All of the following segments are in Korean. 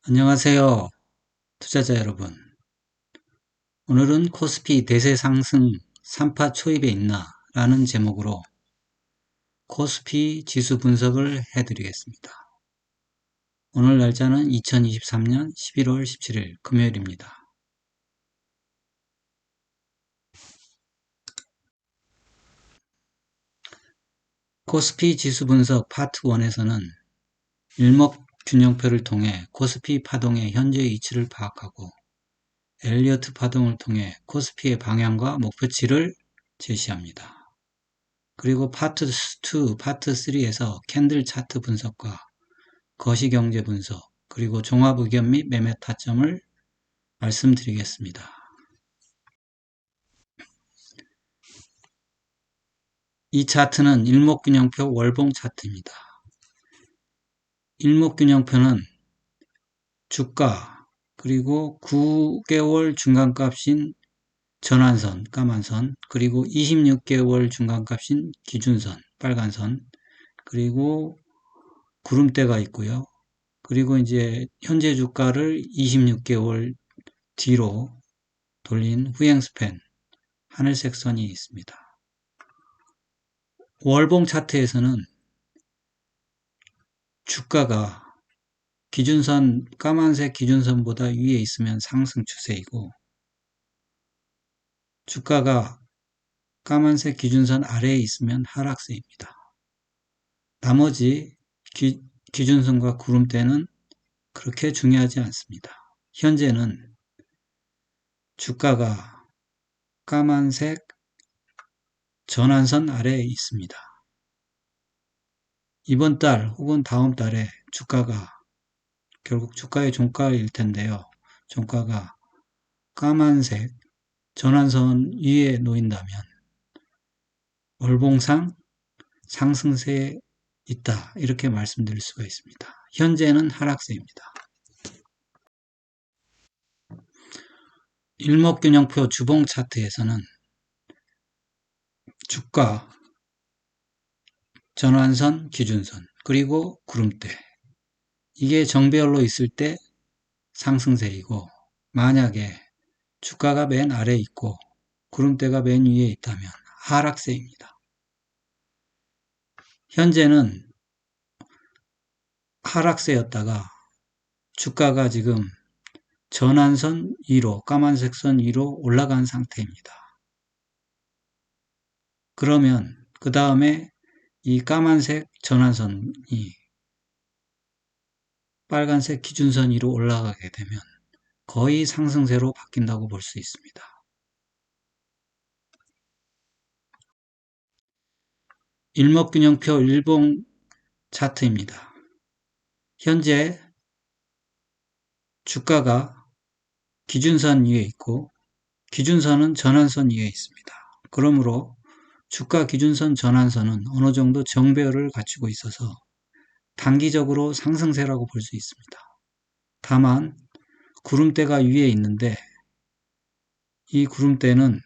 안녕하세요, 투자자 여러분. 오늘은 코스피 대세 상승 3파 초입에 있나? 라는 제목으로 코스피 지수 분석을 해드리겠습니다. 오늘 날짜는 2023년 11월 17일 금요일입니다. 코스피 지수 분석 파트 1에서는 일목균형표를 통해 코스피 파동의 현재 위치를 파악하고 엘리어트 파동을 통해 코스피의 방향과 목표치를 제시합니다. 그리고 파트 2, 파트 3에서 캔들 차트 분석과 거시경제 분석, 그리고 종합 의견 및 매매 타점을 말씀드리겠습니다. 이 차트는 일목균형표 월봉 차트입니다. 일목균형표는 주가, 그리고 9개월 중간값인 전환선, 까만선, 그리고 26개월 중간값인 기준선, 빨간선, 그리고 구름대가 있고요. 그리고 이제 현재 주가를 26개월 뒤로 돌린 후행스팬, 하늘색 선이 있습니다. 월봉 차트에서는 주가가 기준선, 까만색 기준선보다 위에 있으면 상승 추세이고, 주가가 까만색 기준선 아래에 있으면 하락세입니다. 나머지 기준선과 구름대는 그렇게 중요하지 않습니다. 현재는 주가가 까만색 전환선 아래에 있습니다. 이번 달 혹은 다음 달에 주가가 결국 주가의 종가일 텐데요. 종가가 까만색 전환선 위에 놓인다면 월봉상 상승세에 있다, 이렇게 말씀드릴 수가 있습니다. 현재는 하락세입니다. 일목균형표 주봉 차트에서는 주가, 전환선, 기준선, 그리고 구름대, 이게 정배열로 있을 때 상승세이고, 만약에 주가가 맨 아래에 있고 구름대가 맨 위에 있다면 하락세입니다. 현재는 하락세였다가 주가가 지금 전환선 위로, 까만색 선 위로 올라간 상태입니다. 그러면 그 다음에 이 까만색 전환선이 빨간색 기준선 위로 올라가게 되면 거의 상승세로 바뀐다고 볼 수 있습니다. 일목균형표 일봉 차트입니다. 현재 주가가 기준선 위에 있고 기준선은 전환선 위에 있습니다. 그러므로 주가 기준선 전환선은 어느 정도 정배열을 갖추고 있어서 단기적으로 상승세라고 볼 수 있습니다. 다만 구름대가 위에 있는데 이 구름대는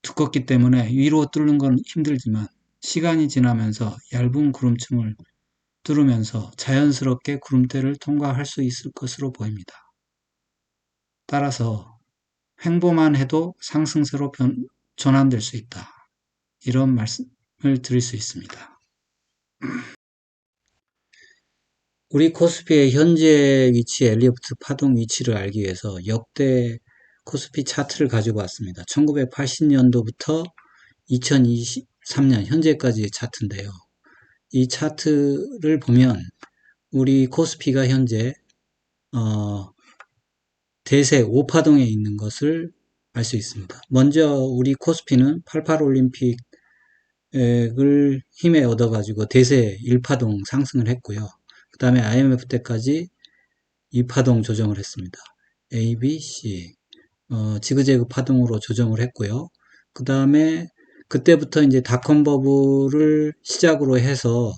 두껍기 때문에 위로 뚫는 건 힘들지만 시간이 지나면서 얇은 구름층을 뚫으면서 자연스럽게 구름대를 통과할 수 있을 것으로 보입니다. 따라서 횡보만 해도 상승세로 전환될 수 있다, 이런 말씀을 드릴 수 있습니다. 우리 코스피의 현재 위치, 엘리어트 파동 위치를 알기 위해서 역대 코스피 차트를 가지고 왔습니다. 1980년도부터 2023년 현재까지의 차트인데요. 이 차트를 보면 우리 코스피가 현재 대세 5파동에 있는 것을 알 수 있습니다. 먼저 우리 코스피는 88 올림픽을 힘에 얻어가지고 대세 1파동 상승을 했고요. 그 다음에 IMF 때까지 2파동 조정을 했습니다. A, B, C 지그재그 파동으로 조정을 했고요. 그 다음에 그때부터 이제 닷컴 버블을 시작으로 해서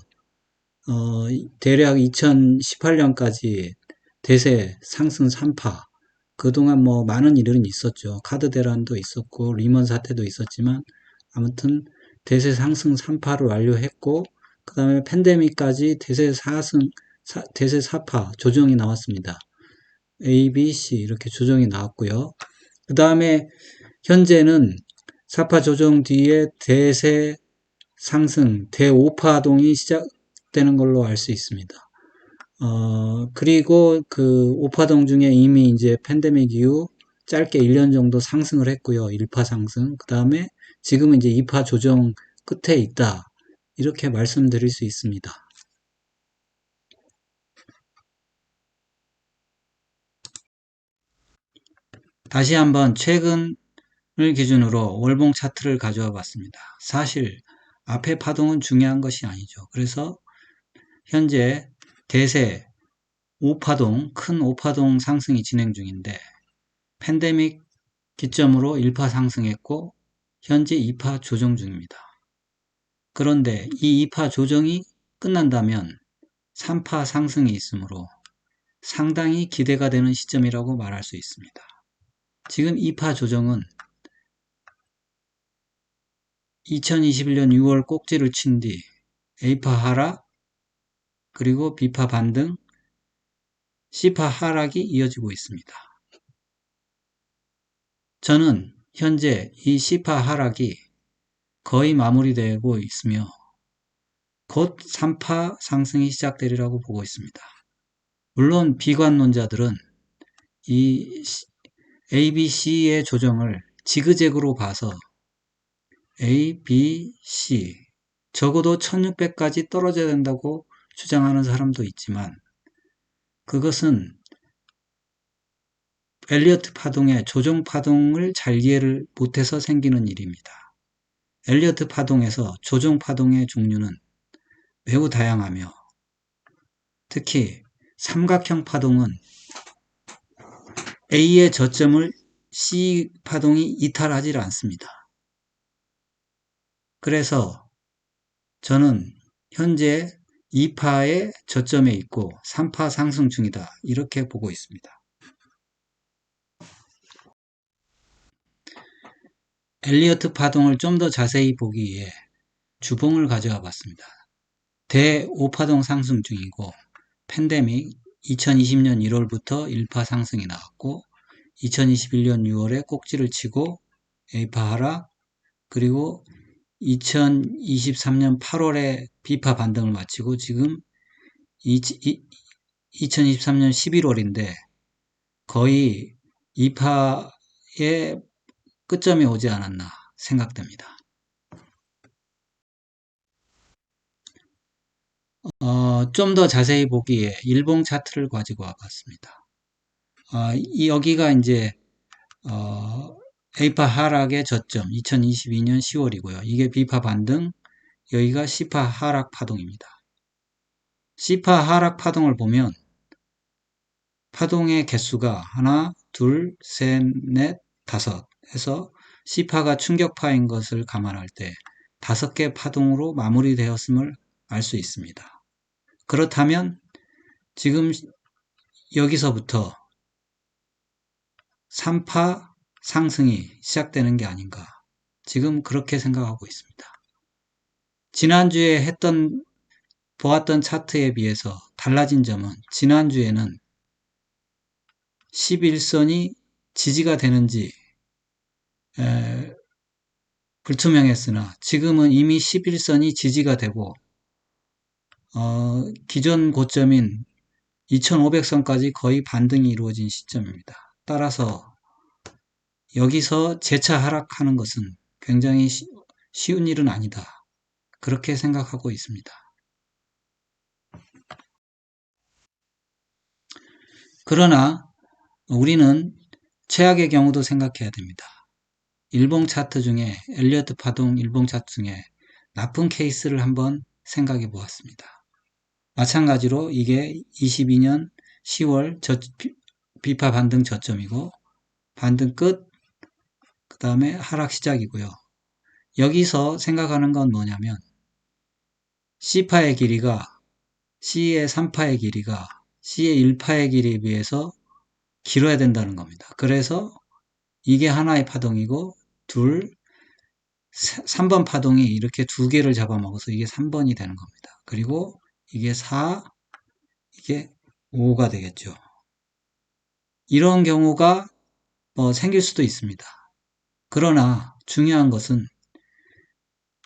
대략 2018년까지 대세 상승 3파, 그동안 뭐 많은 일은 있었죠. 카드 대란도 있었고 리먼 사태도 있었지만 아무튼 대세 상승 3파를 완료했고, 그 다음에 팬데믹까지 대세 대세 4파 조정이 나왔습니다. A, B, C 이렇게 조정이 나왔고요. 그 다음에 현재는 4파 조정 뒤에 대세 상승, 대5파동이 시작되는 걸로 알 수 있습니다. 그리고 그 5파동 중에 이미 이제 팬데믹 이후 짧게 1년 정도 상승을 했고요. 1파 상승. 그 다음에 지금은 이제 2파 조정 끝에 있다. 이렇게 말씀드릴 수 있습니다. 다시 한번 최근을 기준으로 월봉 차트를 가져와 봤습니다. 사실 앞에 파동은 중요한 것이 아니죠. 그래서 현재 대세 5파동, 큰 5파동 상승이 진행 중인데 팬데믹 기점으로 1파 상승했고 현재 2파 조정 중입니다. 그런데 이 2파 조정이 끝난다면 3파 상승이 있으므로 상당히 기대가 되는 시점이라고 말할 수 있습니다. 지금 2파 조정은 2021년 6월 꼭지를 친 뒤 A파 하락, 그리고 B파 반등, C파 하락이 이어지고 있습니다. 저는 현재 이 C파 하락이 거의 마무리되고 있으며 곧 3파 상승이 시작되리라고 보고 있습니다. 물론 비관론자들은 이 A, B, C의 조정을 지그재그로 봐서 A, B, C 적어도 1600까지 떨어져야 된다고 주장하는 사람도 있지만 그것은 엘리어트 파동의 조정 파동을 잘 이해를 못해서 생기는 일입니다. 엘리어트 파동에서 조정 파동의 종류는 매우 다양하며 특히 삼각형 파동은 A의 저점을 C 파동이 이탈하지 않습니다. 그래서 저는 현재 2파의 저점에 있고 3파 상승 중이다. 이렇게 보고 있습니다. 엘리어트 파동을 좀 더 자세히 보기 위해 주봉을 가져와 봤습니다. 대5파동 상승 중이고 팬데믹 2020년 1월부터 1파 상승이 나왔고 2021년 6월에 꼭지를 치고 A파 하락, 그리고 2023년 8월에 B파 반등을 마치고 지금 2023년 11월인데 거의 2파의 끝점에 오지 않았나 생각됩니다. 좀 더 자세히 보기에 일봉 차트를 가지고 와봤습니다. 여기가 이제 A파 하락의 저점 2022년 10월이고요. 이게 B파 반등, 여기가 C파 하락 파동입니다. C파 하락 파동을 보면 파동의 개수가 하나, 둘, 셋, 넷, 다섯 해서 C파가 충격파인 것을 감안할 때 5개 파동으로 마무리되었음을 알 수 있습니다. 그렇다면 지금 여기서부터 3파 상승이 시작되는 게 아닌가, 지금 그렇게 생각하고 있습니다. 지난주에 보았던 차트에 비해서 달라진 점은 지난주에는 11선이 지지가 되는지 불투명했으나 지금은 이미 11선이 지지가 되고 기존 고점인 2500선까지 거의 반등이 이루어진 시점입니다. 따라서 여기서 재차 하락하는 것은 굉장히 쉬운 일은 아니다. 그렇게 생각하고 있습니다. 그러나 우리는 최악의 경우도 생각해야 됩니다. 일봉 차트 중에 엘리어트 파동 일봉 차트 중에 나쁜 케이스를 한번 생각해 보았습니다. 마찬가지로 이게 22년 10월 비파 반등 저점이고 반등 끝, 그 다음에 하락 시작이고요. 여기서 생각하는 건 뭐냐면 C파의 길이가 C의 3파의 길이가 C의 1파의 길이에 비해서 길어야 된다는 겁니다. 그래서 이게 하나의 파동이고 3번 파동이 이렇게 2개를 잡아먹어서 이게 3번이 되는 겁니다. 그리고 이게 4, 이게 5가 되겠죠. 이런 경우가 생길 수도 있습니다. 그러나 중요한 것은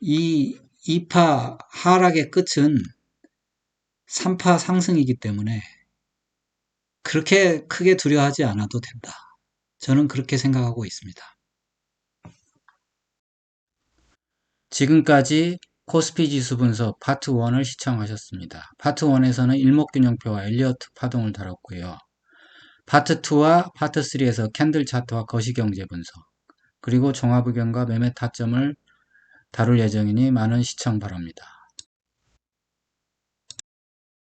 이 2파 하락의 끝은 3파 상승이기 때문에 그렇게 크게 두려워하지 않아도 된다. 저는 그렇게 생각하고 있습니다. 지금까지 코스피 지수 분석 파트 1을 시청하셨습니다. 파트 1에서는 일목균형표와 엘리어트 파동을 다뤘고요. 파트 2와 파트 3에서 캔들 차트와 거시경제 분석, 그리고 종합의견과 매매 타점을 다룰 예정이니 많은 시청 바랍니다.